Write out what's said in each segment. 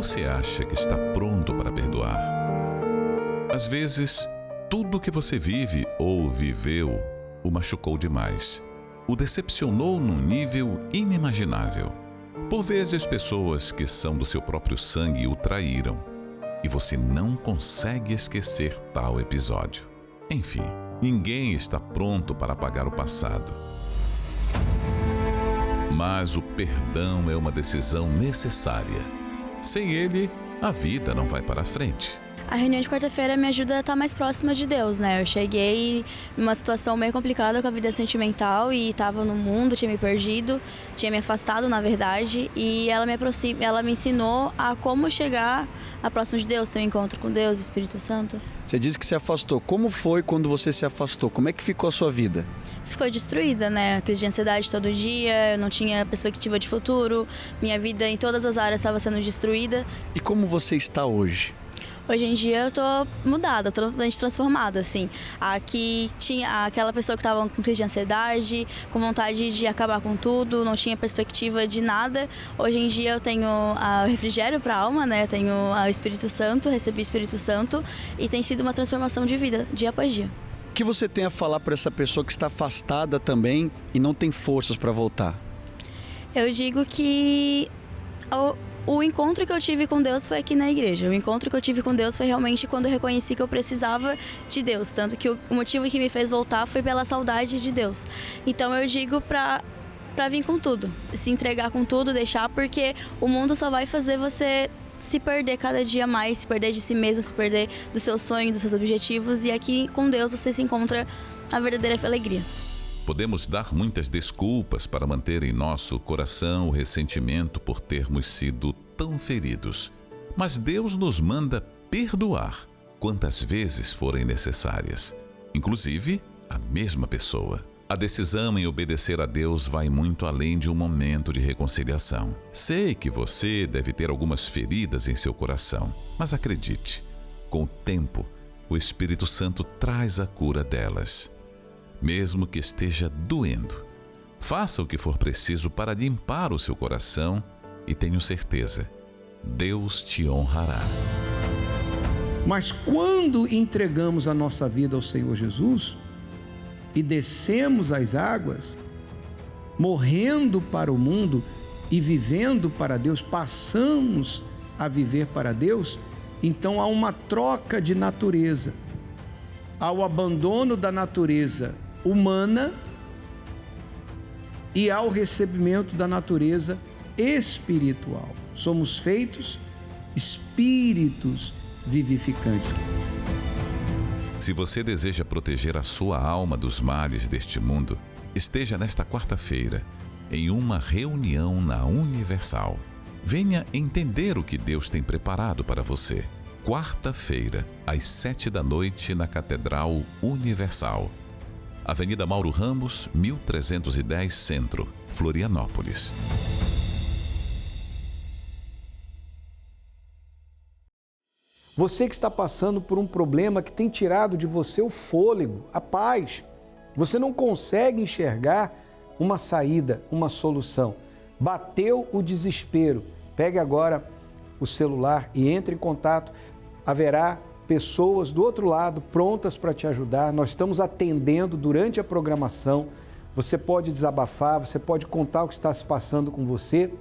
você acha que está pronto para perdoar? Às vezes, tudo que você vive ou viveu o machucou demais. O decepcionou num nível inimaginável. Por vezes, pessoas que são do seu próprio sangue o traíram e você não consegue esquecer tal episódio. Enfim, ninguém está pronto para apagar o passado. Mas o perdão é uma decisão necessária. Sem ele, a vida não vai para frente. A reunião de quarta-feira me ajuda a estar mais próxima de Deus, né? Eu cheguei numa situação meio complicada com a vida sentimental e estava no mundo, tinha me perdido, tinha me afastado, na verdade, e ela me ensinou a como chegar a próximo de Deus, ter um encontro com Deus, Espírito Santo. Você disse que se afastou. Como foi quando você se afastou? Como é que ficou a sua vida? Ficou destruída, né? Crise de ansiedade todo dia, eu não tinha perspectiva de futuro, minha vida em todas as áreas estava sendo destruída. E como você está hoje? Hoje em dia eu tô mudada, totalmente transformada, assim. Aqui tinha aquela pessoa que estava com crise de ansiedade, com vontade de acabar com tudo, não tinha perspectiva de nada. Hoje em dia eu tenho o refrigério para a alma, né? Eu tenho o Espírito Santo, recebi o Espírito Santo e tem sido uma transformação de vida, dia após dia. O que você tem a falar para essa pessoa que está afastada também e não tem forças para voltar? Eu digo que o encontro que eu tive com Deus foi aqui na igreja. O encontro que eu tive com Deus foi realmente quando eu reconheci que eu precisava de Deus. Tanto que o motivo que me fez voltar foi pela saudade de Deus. Então eu digo pra vir com tudo, se entregar com tudo, deixar, porque o mundo só vai fazer você se perder cada dia mais, se perder de si mesmo, se perder dos seus sonhos, dos seus objetivos. E aqui com Deus você se encontra a verdadeira alegria. Podemos dar muitas desculpas para manter em nosso coração o ressentimento por termos sido tão feridos. Mas Deus nos manda perdoar quantas vezes forem necessárias, inclusive a mesma pessoa. A decisão em obedecer a Deus vai muito além de um momento de reconciliação. Sei que você deve ter algumas feridas em seu coração, mas acredite, com o tempo, o Espírito Santo traz a cura delas. Mesmo que esteja doendo, faça o que for preciso para limpar o seu coração e tenho certeza, Deus te honrará. Mas quando entregamos a nossa vida ao Senhor Jesus e descemos as águas, morrendo para o mundo e vivendo para Deus, passamos a viver para Deus, então há uma troca de natureza, há o abandono da natureza humana e ao recebimento da natureza espiritual. Somos feitos espíritos vivificantes. Se você deseja proteger a sua alma dos males deste mundo, esteja nesta quarta-feira em uma reunião na Universal. Venha entender o que Deus tem preparado para você. Quarta-feira, às 19h, na Catedral Universal. Avenida Mauro Ramos, 1310 Centro, Florianópolis. Você que está passando por um problema que tem tirado de você o fôlego, a paz. Você não consegue enxergar uma saída, uma solução. Bateu o desespero. Pegue agora o celular e entre em contato. Haverá pessoas do outro lado prontas para te ajudar. Nós estamos atendendo durante a programação. Você pode desabafar, você pode contar o que está se passando com você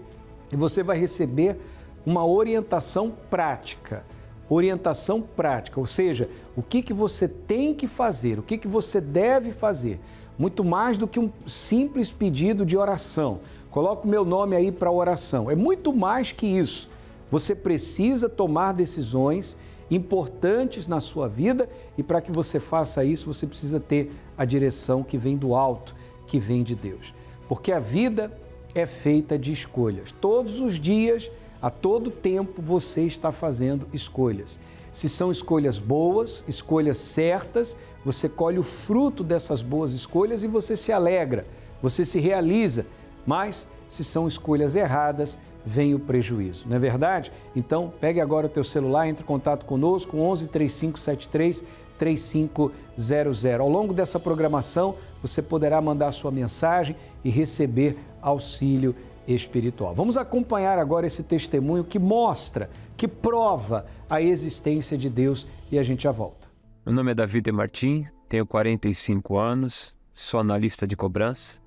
e você vai receber uma orientação prática. Orientação prática, ou seja, o que você tem que fazer, o que você deve fazer. Muito mais do que um simples pedido de oração. Coloca o meu nome aí para oração. É muito mais que isso. Você precisa tomar decisões importantes na sua vida e para que você faça isso, você precisa ter a direção que vem do alto, que vem de Deus. Porque a vida é feita de escolhas. Todos os dias, a todo tempo, você está fazendo escolhas. Se são escolhas boas, escolhas certas, você colhe o fruto dessas boas escolhas e você se alegra, você se realiza. Mas se são escolhas erradas, vem o prejuízo, não é verdade? Então, pegue agora o teu celular, entre em contato conosco, 11 3573 3500. Ao longo dessa programação, você poderá mandar sua mensagem e receber auxílio espiritual. Vamos acompanhar agora esse testemunho que mostra, que prova a existência de Deus e a gente já volta. Meu nome é David Martim, tenho 45 anos, sou analista de cobrança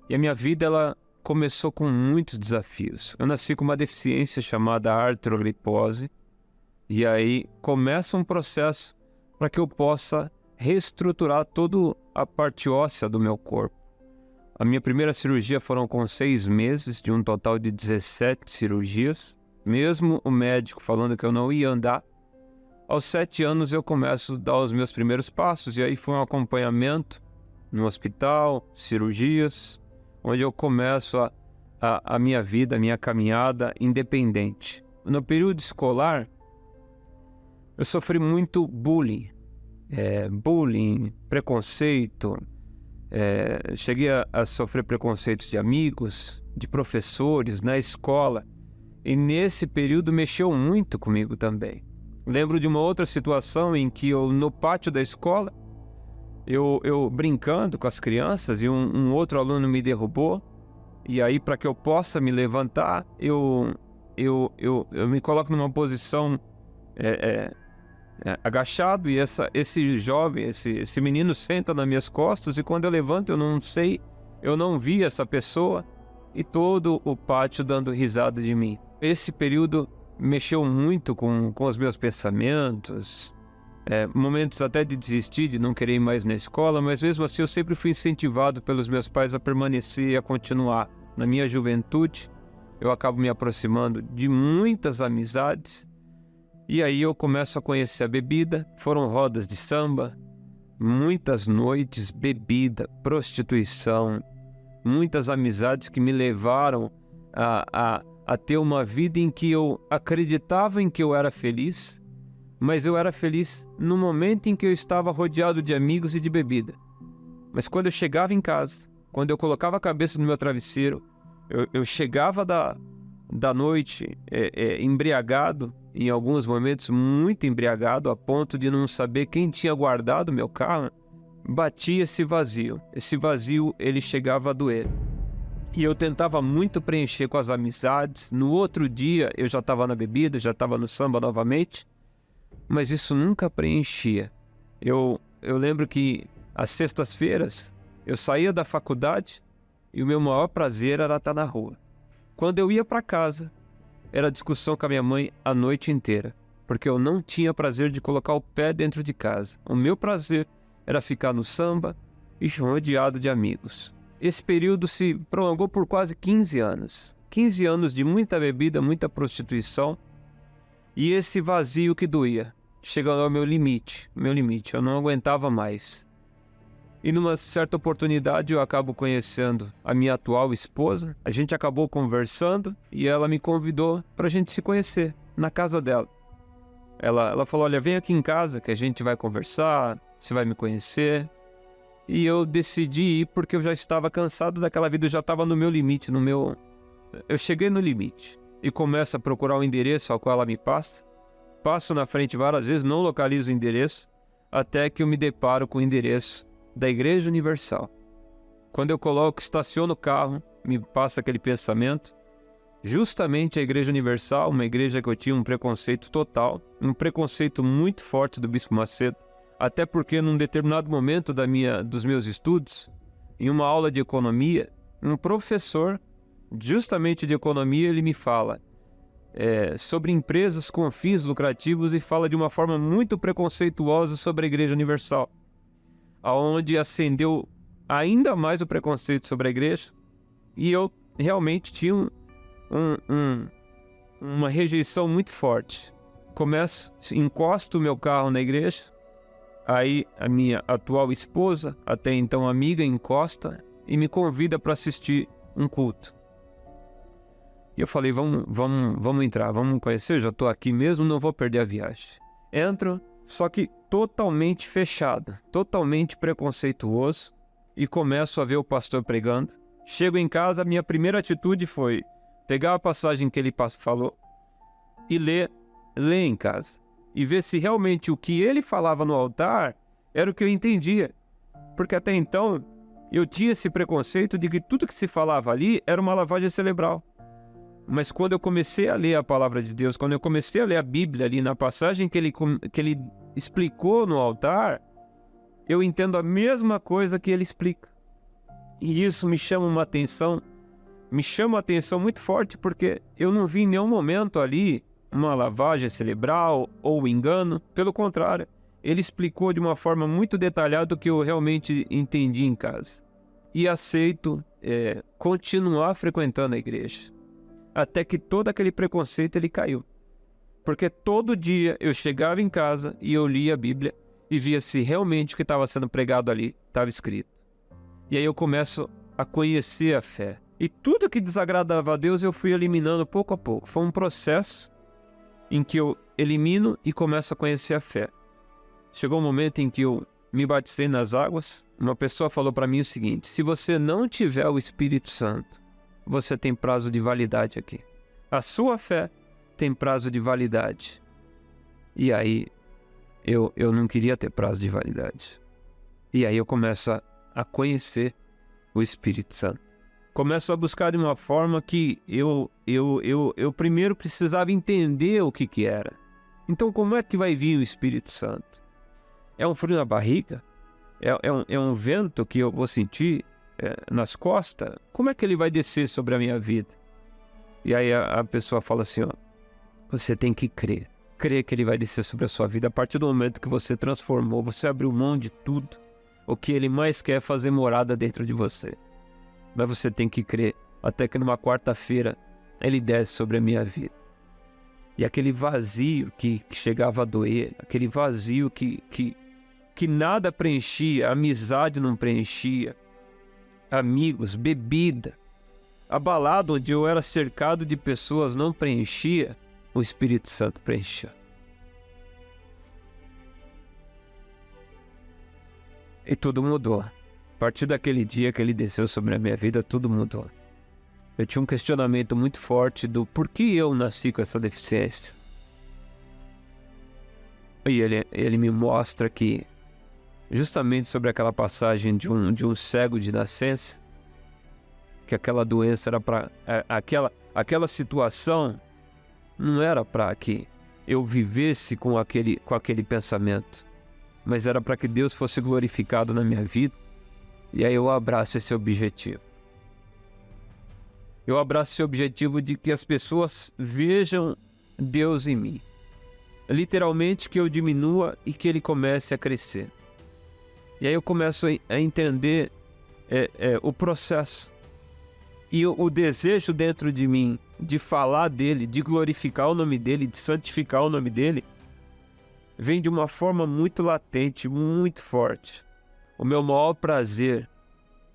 e a minha vida ela começou com muitos desafios. Eu nasci com uma deficiência chamada artrolipose e aí começa um processo para que eu possa reestruturar toda a parte óssea do meu corpo. A minha primeira cirurgia foram com 6 meses, de um total de 17 cirurgias. Mesmo o médico falando que eu não ia andar, aos 7 anos eu começo a dar os meus primeiros passos. E aí foi um acompanhamento no hospital, cirurgias, onde eu começo a minha vida, a minha caminhada independente. No período escolar, eu sofri muito bullying. Preconceito. Cheguei a sofrer preconceitos de amigos, de professores, na escola. E nesse período mexeu muito comigo também. Lembro de uma outra situação em que no pátio da escola, eu brincando com as crianças e um outro aluno me derrubou. E aí, para que eu possa me levantar, eu me coloco numa posição agachado e esse jovem, esse menino senta nas minhas costas e quando eu levanto eu não vi essa pessoa e todo o pátio dando risada de mim. Esse período mexeu muito com os meus pensamentos, momentos até de desistir, de não querer ir mais na escola, mas mesmo assim eu sempre fui incentivado pelos meus pais a permanecer e a continuar. Na minha juventude, eu acabo me aproximando de muitas amizades. E aí eu começo a conhecer a bebida, foram rodas de samba, muitas noites, bebida, prostituição, muitas amizades que me levaram a ter uma vida em que eu acreditava em que eu era feliz, mas eu era feliz no momento em que eu estava rodeado de amigos e de bebida. Mas quando eu chegava em casa, quando eu colocava a cabeça no meu travesseiro, eu chegava da noite embriagado, em alguns momentos muito embriagado, a ponto de não saber quem tinha guardado meu carro, batia esse vazio. Esse vazio, ele chegava a doer. E eu tentava muito preencher com as amizades. No outro dia, eu já estava na bebida, já estava no samba novamente, mas isso nunca preenchia. Eu lembro que às sextas-feiras, eu saía da faculdade e o meu maior prazer era estar na rua. Quando eu ia para casa, era discussão com a minha mãe a noite inteira, porque eu não tinha prazer de colocar o pé dentro de casa. O meu prazer era ficar no samba e rodeado de amigos. Esse período se prolongou por quase 15 anos. 15 anos de muita bebida, muita prostituição e esse vazio que doía, chegando ao meu limite, eu não aguentava mais. E numa certa oportunidade eu acabo conhecendo a minha atual esposa, a gente acabou conversando e ela me convidou para a gente se conhecer na casa dela. Ela falou, olha, vem aqui em casa que a gente vai conversar, você vai me conhecer. E eu decidi ir porque eu já estava cansado daquela vida, eu já estava no meu limite, eu cheguei no limite e começo a procurar o endereço ao qual ela me passa. Passo na frente várias vezes, não localizo o endereço, até que eu me deparo com o endereço da Igreja Universal. Quando eu estaciono o carro, me passa aquele pensamento. Justamente a Igreja Universal, uma igreja que eu tinha um preconceito total, um preconceito muito forte do Bispo Macedo, até porque num determinado momento dos meus estudos, em uma aula de economia, um professor, justamente de economia, ele me fala sobre empresas com fins lucrativos e fala de uma forma muito preconceituosa sobre a Igreja Universal, aonde acendeu ainda mais o preconceito sobre a igreja, e eu realmente tinha uma rejeição muito forte. Encosto o meu carro na igreja, aí a minha atual esposa, até então amiga, encosta e me convida para assistir um culto. E eu falei, vamos entrar, vamos conhecer, já estou aqui mesmo, não vou perder a viagem. Entro, só que totalmente fechado, totalmente preconceituoso, e começo a ver o pastor pregando. Chego em casa, a minha primeira atitude foi pegar a passagem que ele falou e ler em casa. E ver se realmente o que ele falava no altar era o que eu entendia. Porque até então Eu tinha esse preconceito de que tudo que se falava ali era uma lavagem cerebral. Mas quando eu comecei a ler a palavra de Deus, quando eu comecei a ler a Bíblia ali na passagem que ele explicou no altar, eu entendo a mesma coisa que ele explica. E isso me chama uma atenção muito forte, porque eu não vi em nenhum momento ali uma lavagem cerebral ou engano. Pelo contrário, ele explicou de uma forma muito detalhada o que eu realmente entendi em casa. E aceito continuar frequentando a igreja, até que todo aquele preconceito ele caiu. Porque todo dia eu chegava em casa e eu lia a Bíblia e via se realmente o que estava sendo pregado ali estava escrito. E aí eu começo a conhecer a fé. E tudo que desagradava a Deus eu fui eliminando pouco a pouco. Foi um processo em que eu elimino e começo a conhecer a fé. Chegou um momento em que eu me batizei nas águas. Uma pessoa falou para mim o seguinte: se você não tiver o Espírito Santo, você tem prazo de validade aqui. A sua fé tem prazo de validade. E aí eu não queria ter prazo de validade. E aí eu começo a conhecer o Espírito Santo. Começo a buscar de uma forma que eu primeiro precisava entender o que era. Então como é que vai vir o Espírito Santo? É um frio na barriga? É um vento que eu vou sentir nas costas? Como é que ele vai descer sobre a minha vida? E aí a pessoa fala assim, ó, você tem que crer. Crer que ele vai descer sobre a sua vida. A partir do momento que você transformou, você abriu mão de tudo, o que ele mais quer é fazer morada dentro de você. Mas você tem que crer, até que numa quarta-feira ele desce sobre a minha vida. E aquele vazio que chegava a doer, aquele vazio que nada preenchia, amizade não preenchia, amigos, bebida, a balada onde eu era cercado de pessoas não preenchia, o Espírito Santo preenchia. E tudo mudou. A partir daquele dia que ele desceu sobre a minha vida, tudo mudou. Eu tinha um questionamento muito forte do porquê eu nasci com essa deficiência. E ele me mostra que, justamente sobre aquela passagem de um cego de nascença, que aquela doença era para... Aquela situação não era para que eu vivesse com aquele pensamento, mas era para que Deus fosse glorificado na minha vida. E aí eu abraço esse objetivo. Eu abraço esse objetivo de que as pessoas vejam Deus em mim. Literalmente que eu diminua e que Ele comece a crescer. E aí eu começo a entender o processo. E o desejo dentro de mim de falar dEle, de glorificar o nome dEle, de santificar o nome dEle, vem de uma forma muito latente, muito forte. O meu maior prazer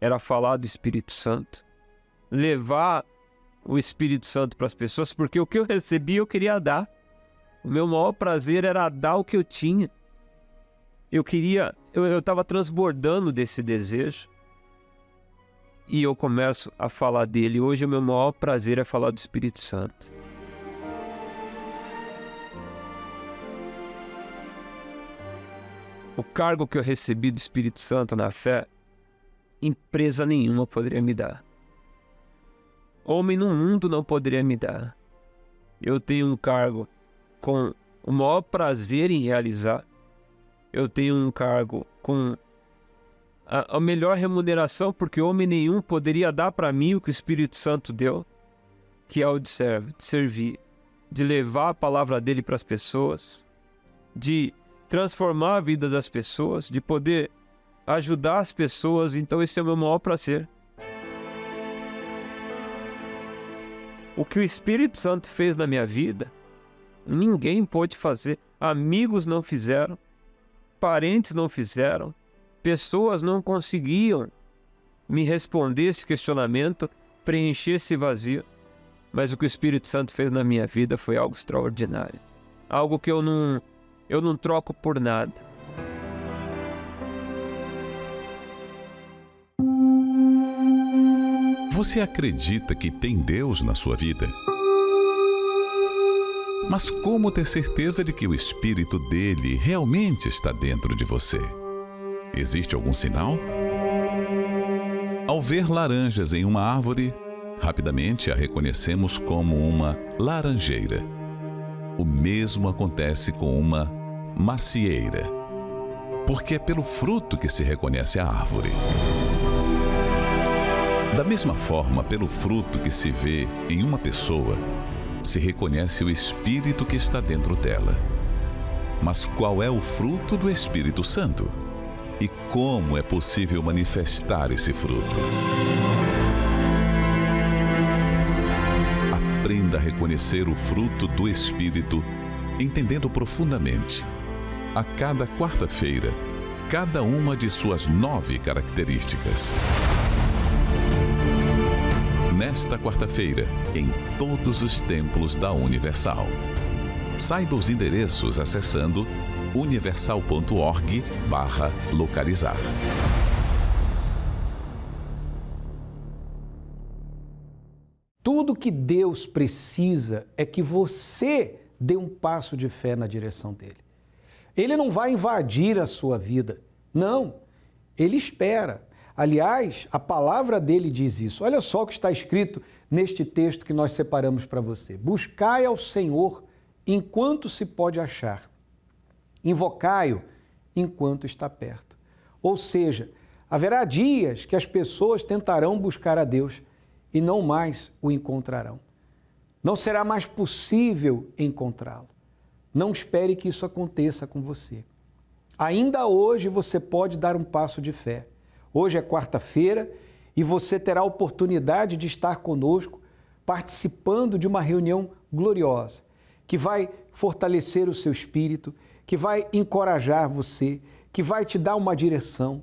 era falar do Espírito Santo, levar o Espírito Santo para as pessoas, porque o que eu recebi eu queria dar. O meu maior prazer era dar o que eu tinha. Eu estava transbordando desse desejo. E eu começo a falar dele. Hoje o meu maior prazer é falar do Espírito Santo. O cargo que eu recebi do Espírito Santo na fé, empresa nenhuma poderia me dar. Homem no mundo não poderia me dar. Eu tenho um cargo com o maior prazer em realizar. Eu tenho um cargo com a melhor remuneração, porque homem nenhum poderia dar para mim o que o Espírito Santo deu, que é o de servir, de levar a palavra dele para as pessoas, de transformar a vida das pessoas, de poder ajudar as pessoas. Então esse é o meu maior prazer. O que o Espírito Santo fez na minha vida, ninguém pôde fazer. Amigos não fizeram, parentes não fizeram, pessoas não conseguiam me responder esse questionamento, preencher esse vazio. Mas o que o Espírito Santo fez na minha vida foi algo extraordinário. Algo que eu não troco por nada. Você acredita que tem Deus na sua vida? Mas como ter certeza de que o Espírito dele realmente está dentro de você? Existe algum sinal? Ao ver laranjas em uma árvore, rapidamente a reconhecemos como uma laranjeira. O mesmo acontece com uma macieira, porque é pelo fruto que se reconhece a árvore. Da mesma forma, pelo fruto que se vê em uma pessoa, se reconhece o Espírito que está dentro dela. Mas qual é o fruto do Espírito Santo? E como é possível manifestar esse fruto? Aprenda a reconhecer o fruto do Espírito, entendendo profundamente, a cada quarta-feira, cada uma de suas 9 características. Nesta quarta-feira, em todos os templos da Universal. Saiba os endereços acessando universal.org/localizar. Tudo que Deus precisa é que você dê um passo de fé na direção dele. Ele não vai invadir a sua vida. Não, ele espera. Aliás, a palavra dele diz isso. Olha só o que está escrito neste texto que nós separamos para você. Buscai ao Senhor enquanto se pode achar. Invocai-o enquanto está perto. Ou seja, haverá dias que as pessoas tentarão buscar a Deus e não mais o encontrarão. Não será mais possível encontrá-lo. Não espere que isso aconteça com você. Ainda hoje você pode dar um passo de fé. Hoje é quarta-feira e você terá a oportunidade de estar conosco participando de uma reunião gloriosa que vai fortalecer o seu espírito, que vai encorajar você, que vai te dar uma direção.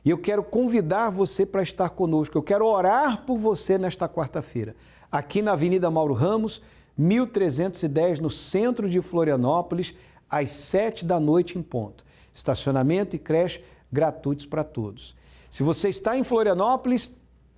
E eu quero convidar você para estar conosco. Eu quero orar por você nesta quarta-feira, aqui na Avenida Mauro Ramos, 1310, no centro de Florianópolis, às 19h em ponto. Estacionamento e creche gratuitos para todos. Se você está em Florianópolis,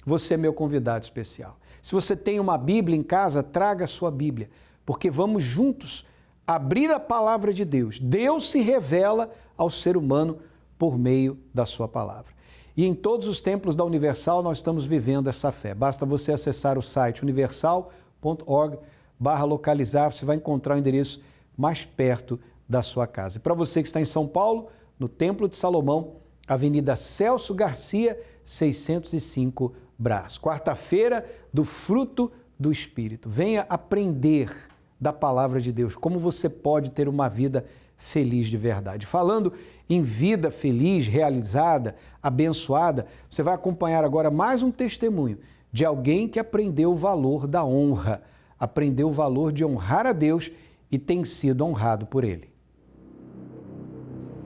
você é meu convidado especial. Se você tem uma Bíblia em casa, traga a sua Bíblia, porque vamos juntos abrir a palavra de Deus. Deus se revela ao ser humano por meio da sua palavra. E em todos os templos da Universal nós estamos vivendo essa fé. Basta você acessar o site universal.org/localizar, você vai encontrar o endereço mais perto da sua casa. E para você que está em São Paulo, no Templo de Salomão, Avenida Celso Garcia, 605 Brás. Quarta-feira do fruto do Espírito. Venha aprender da palavra de Deus, como você pode ter uma vida feliz de verdade. Falando em vida feliz, realizada, abençoada, você vai acompanhar agora mais um testemunho de alguém que aprendeu o valor da honra, aprendeu o valor de honrar a Deus e tem sido honrado por Ele.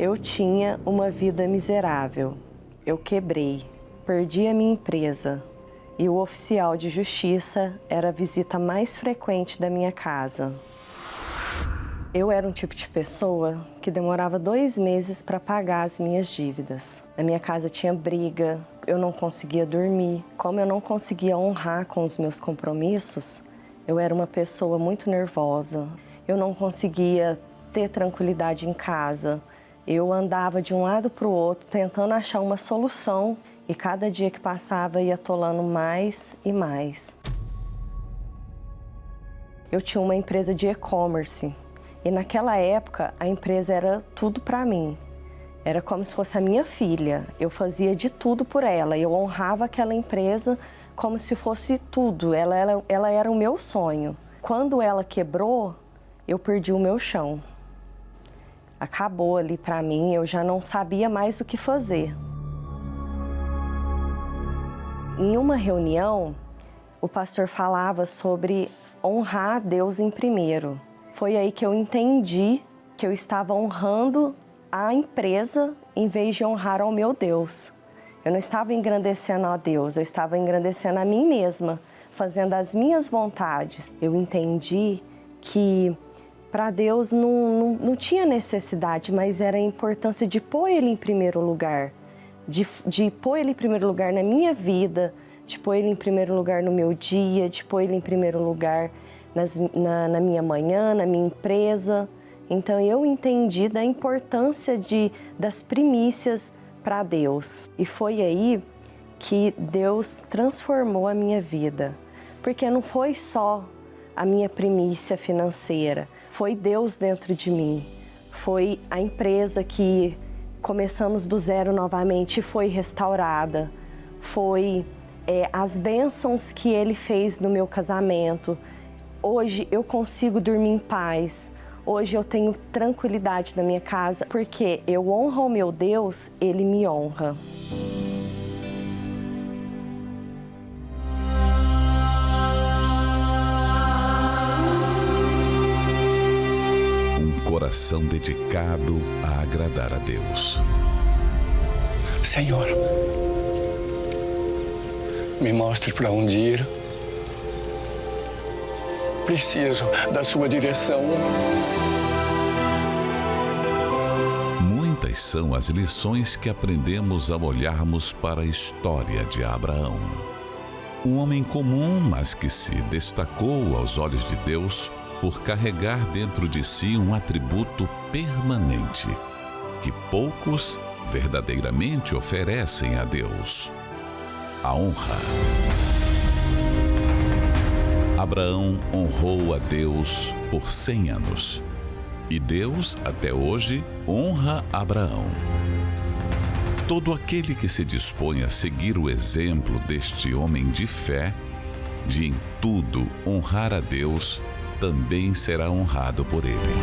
Eu tinha uma vida miserável. Eu quebrei, perdi a minha empresa e o oficial de justiça era a visita mais frequente da minha casa. Eu era um tipo de pessoa que demorava 2 meses para pagar as minhas dívidas. Na minha casa tinha briga, eu não conseguia dormir. Como eu não conseguia honrar com os meus compromissos, eu era uma pessoa muito nervosa. Eu não conseguia ter tranquilidade em casa. Eu andava de um lado para o outro tentando achar uma solução e cada dia que passava ia atolando mais e mais. Eu tinha uma empresa de e-commerce e naquela época a empresa era tudo para mim. Era como se fosse a minha filha. Eu fazia de tudo por ela. Eu honrava aquela empresa como se fosse tudo. Ela era o meu sonho. Quando ela quebrou, eu perdi o meu chão. Acabou ali para mim, eu já não sabia mais o que fazer. Em uma reunião, o pastor falava sobre honrar a Deus em primeiro. Foi aí que eu entendi que eu estava honrando a empresa em vez de honrar ao meu Deus. Eu não estava engrandecendo a Deus, eu estava engrandecendo a mim mesma, fazendo as minhas vontades. Eu entendi que para Deus não tinha necessidade, mas era a importância de pôr Ele em primeiro lugar, de pôr Ele em primeiro lugar na minha vida, de pôr Ele em primeiro lugar no meu dia, de pôr Ele em primeiro lugar na minha manhã, na minha empresa. Então eu entendi da importância das primícias para Deus. E foi aí que Deus transformou a minha vida. Porque não foi só a minha primícia financeira, foi Deus dentro de mim. Foi a empresa que começamos do zero novamente e foi restaurada. Foi as bênçãos que Ele fez no meu casamento. Hoje eu consigo dormir em paz. Hoje eu tenho tranquilidade na minha casa, porque eu honro o meu Deus, Ele me honra. Um coração dedicado a agradar a Deus. Senhor, me mostre para onde ir. Preciso da sua direção. Muitas são as lições que aprendemos ao olharmos para a história de Abraão. Um homem comum, mas que se destacou aos olhos de Deus por carregar dentro de si um atributo permanente, que poucos verdadeiramente oferecem a Deus: a honra. Abraão honrou a Deus por 100 anos. E Deus, até hoje, honra Abraão. Todo aquele que se dispõe a seguir o exemplo deste homem de fé, de em tudo honrar a Deus, também será honrado por Ele.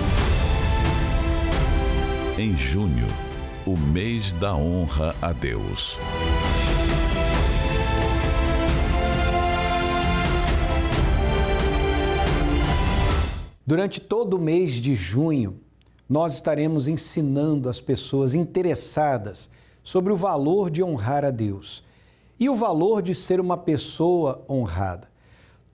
Em junho, o mês da honra a Deus. Durante todo o mês de junho, nós estaremos ensinando as pessoas interessadas sobre o valor de honrar a Deus e o valor de ser uma pessoa honrada.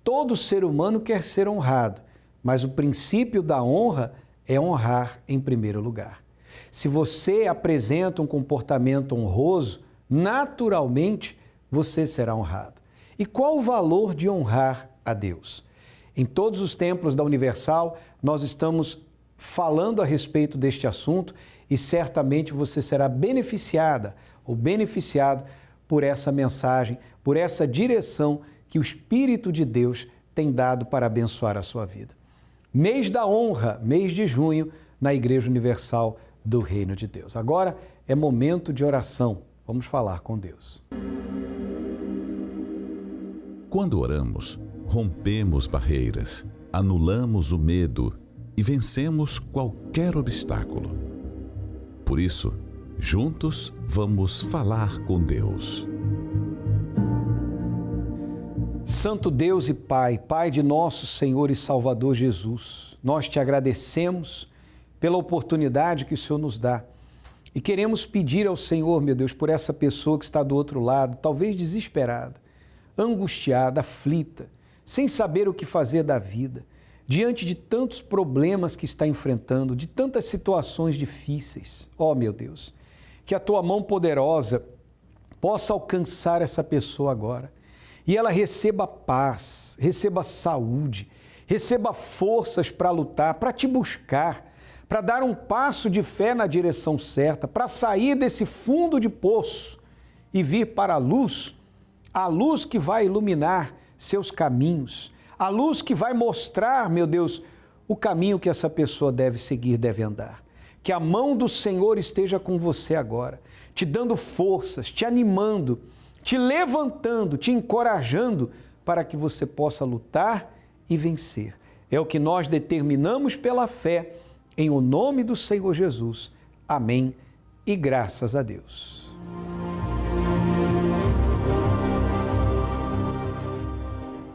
Todo ser humano quer ser honrado, mas o princípio da honra é honrar em primeiro lugar. Se você apresenta um comportamento honroso, naturalmente você será honrado. E qual o valor de honrar a Deus? Em todos os templos da Universal, nós estamos falando a respeito deste assunto e certamente você será beneficiada ou beneficiado por essa mensagem, por essa direção que o Espírito de Deus tem dado para abençoar a sua vida. Mês da honra, mês de junho, na Igreja Universal do Reino de Deus. Agora é momento de oração. Vamos falar com Deus. Quando oramos, rompemos barreiras, anulamos o medo e vencemos qualquer obstáculo. Por isso, juntos vamos falar com Deus. Santo Deus e Pai, Pai de nosso Senhor e Salvador Jesus, nós te agradecemos pela oportunidade que o Senhor nos dá e queremos pedir ao Senhor, meu Deus, por essa pessoa que está do outro lado, talvez desesperada, angustiada, aflita, sem saber o que fazer da vida, diante de tantos problemas que está enfrentando, de tantas situações difíceis. Ó, meu Deus, que a tua mão poderosa possa alcançar essa pessoa agora e ela receba paz, receba saúde, receba forças para lutar, para te buscar, para dar um passo de fé na direção certa, para sair desse fundo de poço e vir para a luz que vai iluminar seus caminhos, a luz que vai mostrar, meu Deus, o caminho que essa pessoa deve seguir, deve andar. Que a mão do Senhor esteja com você agora, te dando forças, te animando, te levantando, te encorajando para que você possa lutar e vencer. É o que nós determinamos pela fé, em o nome do Senhor Jesus. Amém e graças a Deus.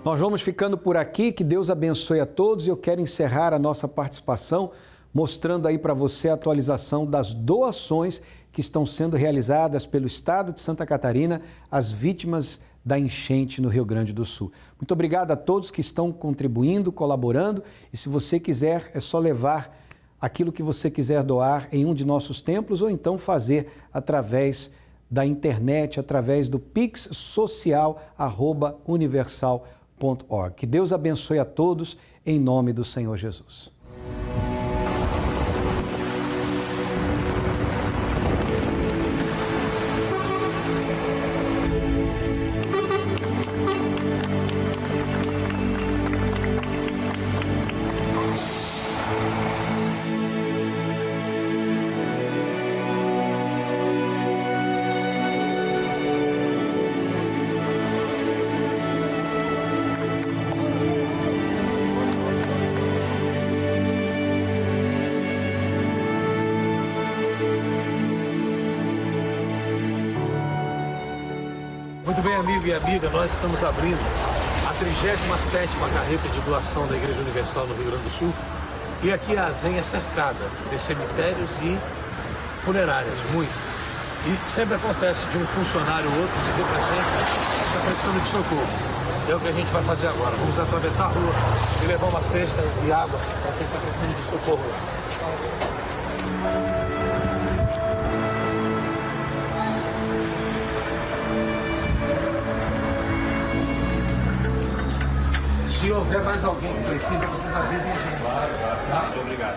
Nós vamos ficando por aqui, que Deus abençoe a todos e eu quero encerrar a nossa participação mostrando aí para você a atualização das doações que estão sendo realizadas pelo Estado de Santa Catarina às vítimas da enchente no Rio Grande do Sul. Muito obrigado a todos que estão contribuindo, colaborando e se você quiser é só levar aquilo que você quiser doar em um de nossos templos ou então fazer através da internet, através do pixsocial@universal.org. Que Deus abençoe a todos, em nome do Senhor Jesus. bem, amigo e amiga, nós estamos abrindo a 37ª carreta de doação da Igreja Universal no Rio Grande do Sul. E aqui a Azen é cercada de cemitérios e funerárias, muito. E sempre acontece de um funcionário ou outro dizer pra gente que está precisando de socorro. É o que a gente vai fazer agora. Vamos atravessar a rua e levar uma cesta de água para quem está precisando de socorro lá. Se houver mais alguém que precisa, vocês avisem a gente. Tá? Muito obrigado.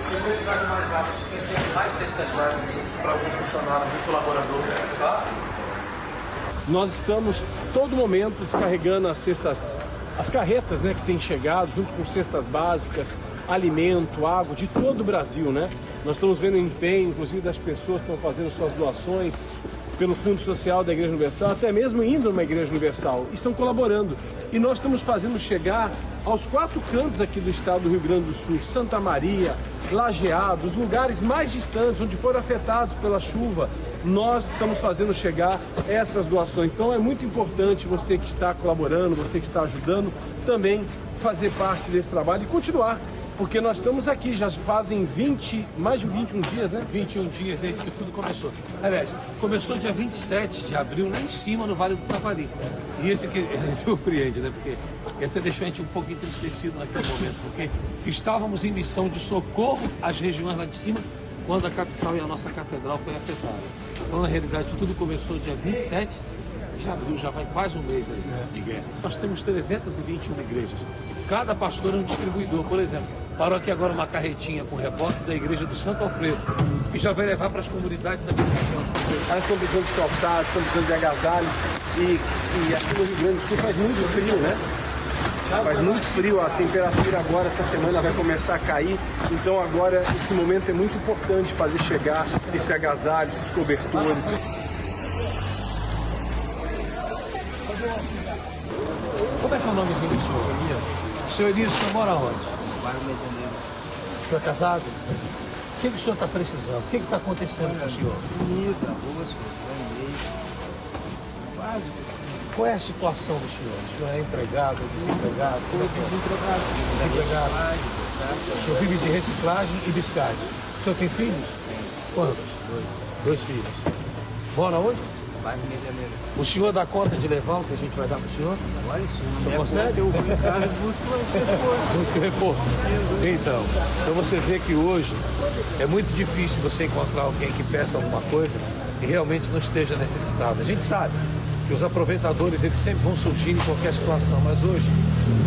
Se precisar de mais água, se precisar de mais cestas básicas para algum funcionário, algum colaborador, tá? Nós estamos todo momento descarregando as carretas, né, que têm chegado, junto com cestas básicas, alimento, água, de todo o Brasil, né? Nós estamos vendo o empenho, inclusive, das pessoas que estão fazendo suas doações pelo Fundo Social da Igreja Universal, até mesmo indo numa Igreja Universal, estão colaborando. E nós estamos fazendo chegar aos 4 cantos aqui do estado do Rio Grande do Sul, Santa Maria, Lajeado, os lugares mais distantes, onde foram afetados pela chuva, nós estamos fazendo chegar essas doações. Então é muito importante você que está colaborando, você que está ajudando, também fazer parte desse trabalho e continuar. Porque nós estamos aqui, já fazem mais de 21 dias, né? 21 dias desde que tudo começou. Aliás, começou dia 27 de abril, lá em cima, no Vale do Taquari. E esse aqui surpreende, né? Porque ele até deixou a gente um pouco entristecido naquele momento, porque estávamos em missão de socorro às regiões lá de cima, quando a capital e a nossa catedral foi afetada. Então, na realidade, tudo começou dia 27 de abril, já vai quase um mês aí de guerra. Nós temos 321 igrejas. Cada pastor é um distribuidor, por exemplo. Parou aqui agora uma carretinha com repórter da igreja do Santo Alfredo, que já vai levar para as comunidades da região. Elas estão precisando de calçados, estão precisando de agasalhos, e aqui no Rio Grande do Sul faz muito frio, né? Faz muito frio, a temperatura agora, essa semana vai começar a cair, então agora esse momento é muito importante fazer chegar esse agasalho, esses cobertores. Como é que é o nomezinho do senhor? O senhor Elias, o senhor mora onde? Bairro Medianeiro. O senhor é casado? O que o senhor está precisando? O que está acontecendo com o senhor? Comida, arroz, banheiro. Qual é a situação do senhor? O senhor é empregado, desempregado? Desempregado. Desempregado. O senhor vive de reciclagem e biscagem. O senhor tem filhos? Quantos? 2 filhos. Mora onde? Bairro Medianeiro. O senhor dá conta de levar o que a gente vai dar para o senhor? Olha isso. O senhor consegue? Eu vou em casa e busco reforço. Busca reforço. Então você vê que hoje é muito difícil você encontrar alguém que peça alguma coisa e realmente não esteja necessitado. A gente sabe que os aproveitadores eles sempre vão surgir em qualquer situação, mas hoje,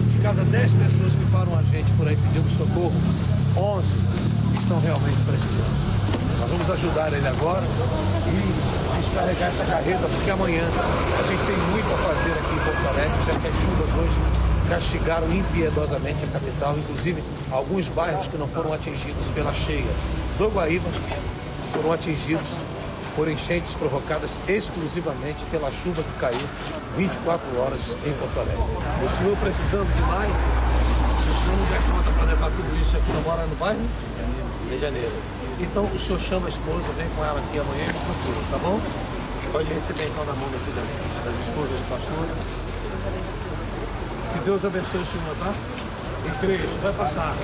de cada 10 pessoas que param a gente por aí pedindo socorro, 11 estão realmente precisando. Nós vamos ajudar ele agora e descarregar essa carreta, porque amanhã a gente tem muito a fazer aqui em Porto Alegre, já que as chuvas hoje castigaram impiedosamente a capital, inclusive alguns bairros que não foram atingidos pela cheia do Guaíba foram atingidos por enchentes provocadas exclusivamente pela chuva que caiu 24 horas em Porto Alegre. O senhor precisando de mais, se o senhor não der conta para levar tudo isso, o senhor mora no bairro? Rio de Janeiro. Então o senhor chama a esposa, vem com ela aqui amanhã e me procura, tá bom? Pode receber então na mão daqui das esposas do pastor. Que Deus abençoe o senhor, tá? Igreja, vai passar.